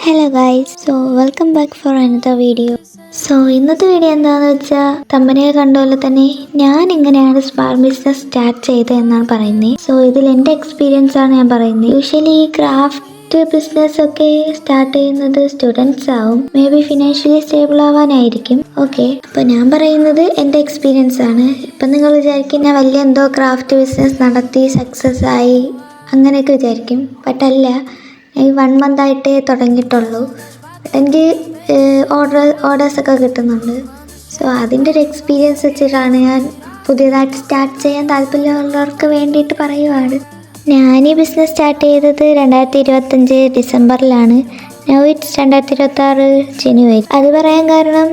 Hello guys, welcome back for another video. ഇന്നത്തെ video എന്താണെന്ന് വെച്ചാൽ തമ്പനിയിൽ കണ്ട പോലെ തന്നെ ഞാൻ എങ്ങനെയാണ് സ്മാൾ ബിസിനസ് സ്റ്റാർട്ട് ചെയ്തത് എന്നാണ് പറയുന്നത്. ഇതിൽ എൻ്റെ എക്സ്പീരിയൻസ് ആണ് ഞാൻ പറയുന്നത്. യൂഷ്വലി ഈ ക്രാഫ്റ്റ് ബിസിനസ് ഒക്കെ സ്റ്റാർട്ട് ചെയ്യുന്നത് സ്റ്റുഡൻസ് ആവും, മേ ബി ഫിനാൻഷ്യലി സ്റ്റേബിൾ ആവാനായിരിക്കും. ഓക്കെ, അപ്പോൾ ഞാൻ പറയുന്നത് എൻ്റെ എക്സ്പീരിയൻസ് ആണ്. ഇപ്പം നിങ്ങൾ വിചാരിക്കും ഞാൻ വലിയ എന്തോ ക്രാഫ്റ്റ് ബിസിനസ് നടത്തി സക്സസ് ആയി അങ്ങനെയൊക്കെ വിചാരിക്കും. ബട്ട് അല്ല, ഈ 1 month ആയിട്ടേ തുടങ്ങിയിട്ടുള്ളൂ. എനിക്ക് ഓർഡേഴ്സൊക്കെ കിട്ടുന്നുണ്ട്. അതിൻ്റെ ഒരു എക്സ്പീരിയൻസ് വെച്ചിട്ടാണ് ഞാൻ പുതിയതായിട്ട് സ്റ്റാർട്ട് ചെയ്യാൻ താല്പര്യമുള്ളവർക്ക് വേണ്ടിയിട്ട് പറയുവാണ്. ഞാൻ ഈ ബിസിനസ് സ്റ്റാർട്ട് ചെയ്തത് 2025 ഡിസംബറിലാണ്. നൗ ഇറ്റ്സ് 2026 ജനുവരി. അത് പറയാൻ കാരണം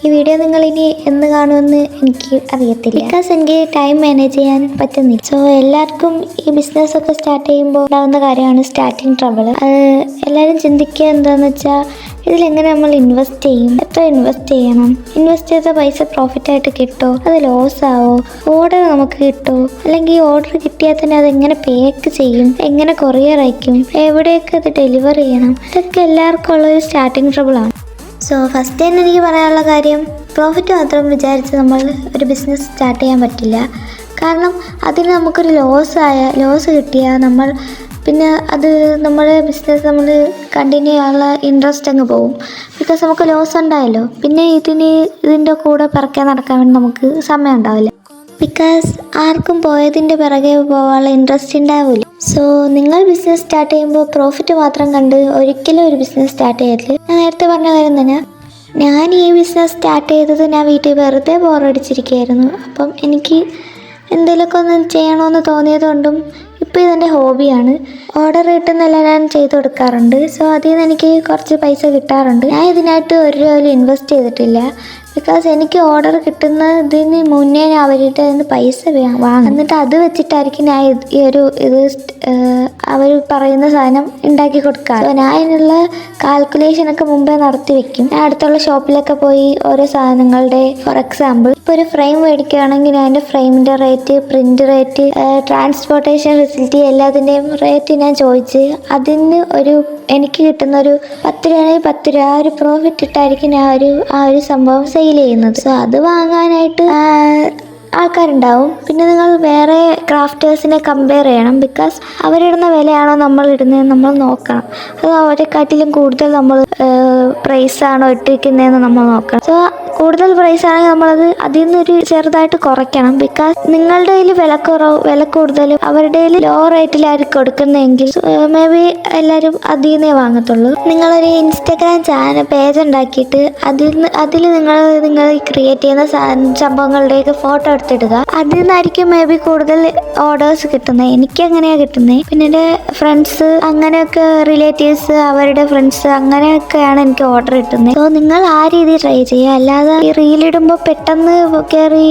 ഈ വീഡിയോ നിങ്ങൾ ഇനി എന്ന് കാണുമെന്ന് എനിക്ക് അറിയത്തില്ല, ബിക്കോസ് എനിക്ക് ടൈം മാനേജ് ചെയ്യാൻ പറ്റുന്നില്ല. എല്ലാവർക്കും ഈ ബിസിനസ്സൊക്കെ സ്റ്റാർട്ട് ചെയ്യുമ്പോൾ ഉണ്ടാകുന്ന കാര്യമാണ് സ്റ്റാർട്ടിങ് ട്രബിൾ. എല്ലാവരും ചിന്തിക്കുക എന്താണെന്ന് വെച്ചാൽ ഇതിലെങ്ങനെ നമ്മൾ ഇൻവെസ്റ്റ് ചെയ്യും, എത്ര ഇൻവെസ്റ്റ് ചെയ്യണം, ഇൻവെസ്റ്റ് ചെയ്ത പൈസ പ്രോഫിറ്റായിട്ട് കിട്ടുമോ, അത് ലോസ് ആവോ, ഓർഡർ നമുക്ക് കിട്ടുമോ, അല്ലെങ്കിൽ ഓർഡർ കിട്ടിയാൽ തന്നെ അതെങ്ങനെ പേക്ക് ചെയ്യും, എങ്ങനെ കൊറിയർ അയക്കും, എവിടെയൊക്കെ അത് ഡെലിവർ ചെയ്യണം, ഇതൊക്കെ എല്ലാവർക്കും ഉള്ളൊരു സ്റ്റാർട്ടിങ് ട്രബിളാണ്. ഫസ്റ്റ് തന്നെ എനിക്ക് പറയാനുള്ള കാര്യം, പ്രോഫിറ്റ് മാത്രം വിചാരിച്ച് നമ്മൾ ഒരു ബിസിനസ് സ്റ്റാർട്ട് ചെയ്യാൻ പറ്റില്ല. കാരണം അതിന് നമുക്കൊരു ലോസ് കിട്ടിയാൽ നമ്മൾ പിന്നെ അത് നമ്മുടെ ബിസിനസ് നമ്മൾ കണ്ടിന്യൂ ചെയ്യാനുള്ള ഇൻട്രസ്റ്റ് അങ്ങ് പോകും. ബിക്കോസ് നമുക്ക് ലോസ് ഉണ്ടായല്ലോ, പിന്നെ ഇതിൻ്റെ കൂടെ പിറക്കാൻ നടക്കാൻ വേണ്ടി നമുക്ക് സമയം ഉണ്ടാവില്ല. ബിക്കോസ് ആർക്കും പോയതിൻ്റെ പിറകെ പോകാനുള്ള ഇൻട്രസ്റ്റ് ഉണ്ടാവില്ല. നിങ്ങൾ ബിസിനസ് സ്റ്റാർട്ട് ചെയ്യുമ്പോൾ പ്രോഫിറ്റ് മാത്രം കണ്ട് ഒരിക്കലും ഒരു ബിസിനസ് സ്റ്റാർട്ട് ചെയ്യരുത്. ഞാൻ നേരത്തെ പറഞ്ഞ കാര്യം തന്നെ, ഞാൻ ഈ ബിസിനസ് സ്റ്റാർട്ട് ചെയ്തത് ഞാൻ വീട്ടിൽ വെറുതെ ബോറടിച്ചിരിക്കുകയായിരുന്നു. അപ്പം എനിക്ക് എന്തെങ്കിലുമൊക്കെ ഒന്ന് ചെയ്യണമെന്ന് തോന്നിയതുകൊണ്ടും ഇപ്പോൾ ഇതെൻ്റെ ഹോബിയാണ്. ഓർഡർ കിട്ടുന്നെല്ലാം ഞാൻ ചെയ്ത് കൊടുക്കാറുണ്ട്. അതിൽ നിന്ന് എനിക്ക് കുറച്ച് പൈസ കിട്ടാറുണ്ട്. ഞാൻ ഇതിനായിട്ട് ഒരു രൂപ ഇൻവെസ്റ്റ് ചെയ്തിട്ടില്ല. ബിക്കോസ് എനിക്ക് ഓർഡർ കിട്ടുന്നതിന് മുന്നേ ഞാൻ അവരുടെ നിന്ന് പൈസ വാങ്ങും. എന്നിട്ട് അത് വെച്ചിട്ടായിരിക്കും ഞാൻ അവർ പറയുന്ന സാധനം ഉണ്ടാക്കി കൊടുക്കുക. ഞാൻ അതിനുള്ള കാൽക്കുലേഷനൊക്കെ മുമ്പേ നടത്തി വെക്കും. ഞാൻ അടുത്തുള്ള ഷോപ്പിലൊക്കെ പോയി ഓരോ സാധനങ്ങളുടെ, ഫോർ എക്സാമ്പിൾ ഇപ്പോൾ ഒരു ഫ്രെയിം മേടിക്കുകയാണെങ്കിൽ ഞാൻ എൻ്റെ ഫ്രെയിമിൻ്റെ rate, print rate, transportation facility എല്ലാത്തിൻ്റെയും റേറ്റ് ഞാൻ ചോദിച്ച് അതിന് എനിക്ക് കിട്ടുന്ന ഒരു 10 രൂപയാണെങ്കിൽ 10 രൂപ ഒരു പ്രോഫിറ്റ് ഇട്ടായിരിക്കും ഞാൻ ആ ഒരു സംഭവം സെയിൽ ചെയ്യുന്നത്. അത് വാങ്ങാനായിട്ട് ആൾക്കാരുണ്ടാവും. പിന്നെ നിങ്ങൾ വേറെ ക്രാഫ്റ്റേഴ്സിനെ കമ്പയർ ചെയ്യണം. ബിക്കോസ് അവരിടുന്ന വിലയാണോ നമ്മൾ ഇടുന്നതെന്ന് നമ്മൾ നോക്കണം. അത് അവരെക്കാട്ടിലും കൂടുതൽ നമ്മൾ പ്രൈസാണോ ഇട്ടിരിക്കുന്നതെന്ന് നമ്മൾ നോക്കണം. കൂടുതൽ പ്രൈസ് ആണെങ്കിൽ നമ്മളത് അതിൽ നിന്നൊരു ചെറുതായിട്ട് കുറയ്ക്കണം. ബിക്കോസ് നിങ്ങളുടെ കയ്യിൽ വില കൂടുതലും അവരുടെ കയ്യിൽ ലോ റേറ്റിലായിരിക്കും കൊടുക്കുന്നതെങ്കിൽ മേ ബി എല്ലാവരും അതിൽ നിന്നേ വാങ്ങത്തുള്ളൂ. നിങ്ങളൊരു ഇൻസ്റ്റഗ്രാം ചാനൽ പേജ് ഉണ്ടാക്കിയിട്ട് അതിൽ നിങ്ങൾ ക്രിയേറ്റ് ചെയ്യുന്ന സംഭവങ്ങളുടെയൊക്കെ ഫോട്ടോ എടുത്തിടുക. അതിൽ നിന്നായിരിക്കും മേ ബി കൂടുതൽ ഓർഡേഴ്സ് കിട്ടുന്നത്. എനിക്ക് അങ്ങനെയാണ് കിട്ടുന്നത്. പിന്നെ എൻ്റെ ഫ്രണ്ട്സ്, അങ്ങനെയൊക്കെ റിലേറ്റീവ്സ്, അവരുടെ ഫ്രണ്ട്സ്, അങ്ങനെയൊക്കെയാണ് എനിക്ക് ഓർഡർ കിട്ടുന്നത്. നിങ്ങൾ ആ രീതി ട്രൈ ചെയ്യുക. അല്ലാതെ ഈ റീലിടുമ്പോൾ പെട്ടെന്ന് കയറി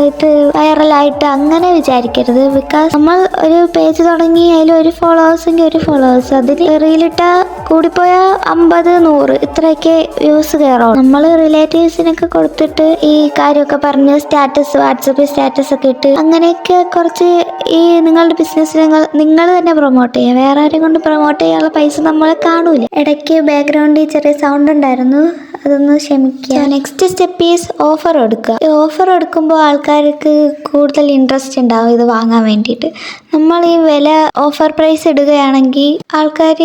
ഇത് വൈറലായിട്ട് അങ്ങനെ വിചാരിക്കരുത്. ബിക്കോസ് നമ്മൾ ഒരു പേജ് തുടങ്ങി അതിൽ ഒരു ഫോളോവേഴ്സ് അതിൽ റീലിട്ടാൽ കൂടിപ്പോയാൽ 50-100 ഇത്രയൊക്കെ വ്യൂസ് കയറും. നമ്മൾ റിലേറ്റീവ്സിനൊക്കെ കൊടുത്തിട്ട് ഈ കാര്യമൊക്കെ പറഞ്ഞ് സ്റ്റാറ്റസ്, വാട്സപ്പിൽ സ്റ്റാറ്റസ് ഒക്കെ ഇട്ട് അങ്ങനെയൊക്കെ കുറച്ച് ഈ നിങ്ങളുടെ ബിസിനസ് നിങ്ങൾ തന്നെ പ്രൊമോട്ട് ചെയ്യുക. വേറെ ആരെയും കൊണ്ട് പ്രൊമോട്ട് ചെയ്യാനുള്ള പൈസ നമ്മളെ കാണൂല. ഇടയ്ക്ക് ബാക്ക്ഗ്രൗണ്ടിൽ ചെറിയ സൗണ്ട് ഉണ്ടായിരുന്നു, അതൊന്ന് ക്ഷമിക്കുക. നെക്സ്റ്റ് സ്റ്റെപ്പ് ഈസ് ഓഫർ എടുക്കുക. ഈ ഓഫർ എടുക്കുമ്പോൾ ആൾക്കാർക്ക് കൂടുതൽ ഇൻട്രസ്റ്റ് ഉണ്ടാവും ഇത് വാങ്ങാൻ വേണ്ടിയിട്ട്. നമ്മൾ ഈ വില ഓഫർ പ്രൈസ് ഇടുകയാണെങ്കിൽ ആൾക്കാർ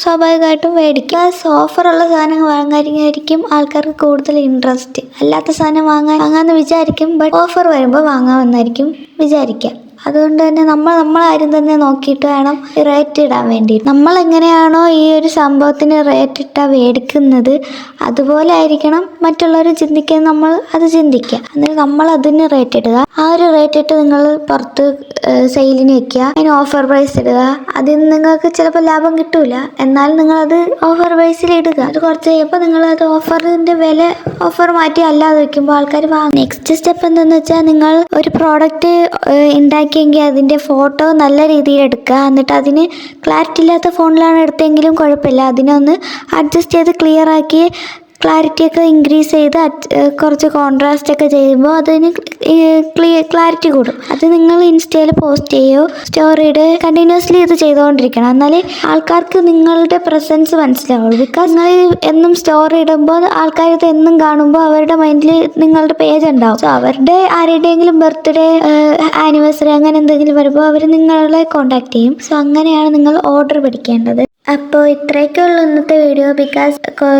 സ്വാഭാവികമായിട്ടും മേടിക്കും. ഓഫറുള്ള സാധനങ്ങൾ വാങ്ങാനായിരിക്കും ആൾക്കാർക്ക് കൂടുതൽ ഇൻട്രസ്റ്റ്. അല്ലാത്ത സാധനം വാങ്ങാമെന്ന് വിചാരിക്കും, ബട്ട് ഓഫർ വരുമ്പോൾ വാങ്ങാമെന്നായിരിക്കും വിചാരിക്കുക. അതുകൊണ്ട് തന്നെ നമ്മളാരും തന്നെ നോക്കിയിട്ട് വേണം റേറ്റ് ഇടാൻ വേണ്ടിയിട്ട്. നമ്മൾ എങ്ങനെയാണോ ഈ ഒരു സംഭവത്തിന് റേറ്റ് ഇട്ടാൽ മേടിക്കുന്നത് അതുപോലെ ആയിരിക്കണം മറ്റുള്ളവർ ചിന്തിക്കുന്നത്. നമ്മൾ അത് ചിന്തിക്കുക, എന്നിട്ട് നമ്മൾ അതിന് റേറ്റ് ഇടുക. ആ ഒരു റേറ്റ് ഇട്ട് നിങ്ങൾ പുറത്ത് സെയിലിന് വെക്കുക, അതിന് ഓഫർ പ്രൈസ് ഇടുക. അതിൽ നിന്ന് നിങ്ങൾക്ക് ചിലപ്പോൾ ലാഭം കിട്ടൂല, എന്നാൽ നിങ്ങളത് ഓഫർ പ്രൈസിൽ ഇടുക. അത് കുറച്ച് കഴിയുമ്പോൾ നിങ്ങളത് ഓഫർ മാറ്റി അല്ലാതെ വെക്കുമ്പോൾ ആൾക്കാർ വാങ്ങും. നെക്സ്റ്റ് സ്റ്റെപ്പ് എന്താണെന്ന് വെച്ചാൽ, നിങ്ങൾ ഒരു പ്രോഡക്റ്റ് ഉണ്ടാക്കിയെങ്കിൽ അതിൻ്റെ ഫോട്ടോ നല്ല രീതിയിൽ എടുക്കുക. എന്നിട്ട് അതിന് ക്ലാരിറ്റി ഇല്ലാത്ത ഫോണിലാണ് എടുത്തെങ്കിലും കുഴപ്പമില്ല, അതിനൊന്ന് അഡ്ജസ്റ്റ് ചെയ്ത് ക്ലിയർ ആക്കി ക്ലാരിറ്റി ഒക്കെ ഇൻക്രീസ് ചെയ്ത് കുറച്ച് കോൺട്രാസ്റ്റ് ഒക്കെ ചെയ്യുമ്പോൾ അതിന് ക്ലാരിറ്റി കൂടും. അത് നിങ്ങൾ ഇൻസ്റ്റയിൽ പോസ്റ്റ് ചെയ്യോ സ്റ്റോറിയുടെ കണ്ടിന്യൂസ്ലി ഇത് ചെയ്തുകൊണ്ടിരിക്കണം. എന്നാലേ ആൾക്കാർക്ക് നിങ്ങളുടെ പ്രസൻസ് മനസ്സിലാവുള്ളൂ. ബിക്കോസ് നിങ്ങൾ എന്നും സ്റ്റോറി ഇടുമ്പോൾ ആൾക്കാർ ഇത് എന്നും കാണുമ്പോൾ അവരുടെ മൈൻഡിൽ നിങ്ങളുടെ പേജ് ഉണ്ടാവും. സോ അവരുടെ ആരുടെയെങ്കിലും ബർത്ത്ഡേ ആനിവേഴ്സറി അങ്ങനെ എന്തെങ്കിലും വരുമ്പോൾ അവർ നിങ്ങളെ കോണ്ടാക്ട് ചെയ്യും. സോ അങ്ങനെയാണ് നിങ്ങൾ ഓർഡർ പിടിക്കേണ്ടത്. അപ്പോൾ ഇത്രയൊക്കെ ഉള്ളൂ ഇന്നത്തെ വീഡിയോ. ബിക്കോസ്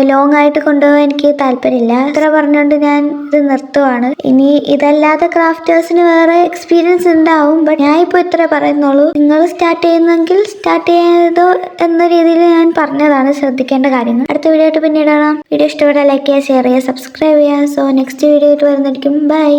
ലോങ് ആയിട്ട് കൊണ്ടുപോകാൻ എനിക്ക് താല്പര്യമില്ല. ഇത്ര പറഞ്ഞുകൊണ്ട് ഞാൻ ഇത് നിർത്തുവാണ്. ഇനി ഇതല്ലാതെ ക്രാഫ്റ്റേഴ്സിന് വേറെ എക്സ്പീരിയൻസ് ഉണ്ടാവും. ബട്ട് ഞാൻ ഇപ്പോൾ ഇത്രേ പറയുന്നുള്ളൂ. നിങ്ങൾ സ്റ്റാർട്ട് ചെയ്യുന്നെങ്കിൽ സ്റ്റാർട്ട് ചെയ്തോ എന്ന രീതിയിൽ ഞാൻ പറഞ്ഞതാണ് ശ്രദ്ധിക്കേണ്ട കാര്യങ്ങൾ. അടുത്ത വീഡിയോ ആയിട്ട് പിന്നീട് കാണാം. വീഡിയോ ഇഷ്ടപ്പെട്ടാൽ ലൈക്ക് ചെയ്യുക, ഷെയർ ചെയ്യുക, സബ്സ്ക്രൈബ് ചെയ്യുക. സോ നെക്സ്റ്റ് വീഡിയോ ആയിട്ട് വരുന്നതായിരിക്കും. ബൈ.